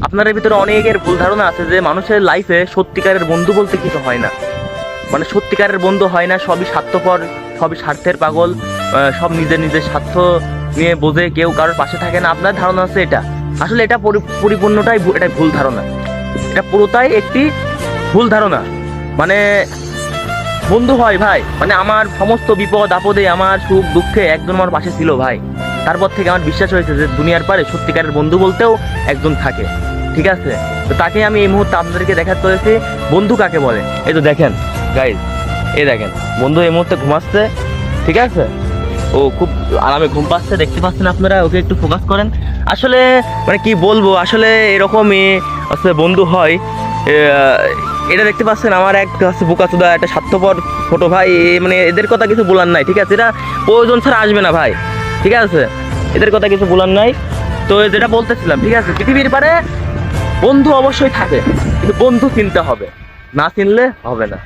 আপনাদের ভিতরে অনেকের ভুল ধারণা আছে যে মানুষের লাইফে সত্যিকারের বন্ধু বলতে কিছু হয় না, মানে সত্যিকারের বন্ধু হয় না, সবই স্বার্থপর, সবই স্বার্থের পাগল, সব নিজের নিজের স্বার্থ নিয়ে বোঝে, কেউ কারোর পাশে থাকে না। আপনার ধারণা আছে এটা, আসলে এটা পরিপূর্ণটাই এটা ভুল ধারণা, এটা পুরোটাই একটি ভুল ধারণা। মানে বন্ধু হয় ভাই, মানে আমার সমস্ত বিপদ আপদে, আমার সুখ দুঃখে একজন আমার পাশে ছিল ভাই। তারপর থেকে আমার বিশ্বাস হয়েছে যে দুনিয়ার পারে সত্যিকারের বন্ধু বলতেও একজন থাকে, ঠিক আছে? তো তাকে আমি এই মুহূর্তে আপনাদেরকে দেখাতে চলেছি বন্ধু কাকে বলে। এই তো দেখেন গাইজ, এই দেখেন বন্ধু এই মুহূর্তে ঘুমাচ্ছে, ঠিক আছে? ও খুব আরামে ঘুম পাচ্ছে, দেখতে পাচ্ছেন আপনারা, ওকে একটু ফোকাস করেন। আসলে মানে কি বলবো, আসলে এরকমই আসলে বন্ধু হয়। এটা দেখতে পাচ্ছেন আমার এক হচ্ছে বোকাচোদা একটা স্বার্থপর ছোট ভাই, মানে এদের কথা কিছু বলার নাই, ঠিক আছে? এরা প্রয়োজন ছাড়া আসবে না ভাই, ঠিক আছে? এদের কথা কিছু বলার নাই। তো যেটা বলতেছিলাম, ঠিক আছে, পৃথিবীর পারে বন্ধু অবশ্যই থাকে, কিন্তু বন্ধু চিনতে হবে, না চিনলে হবে না।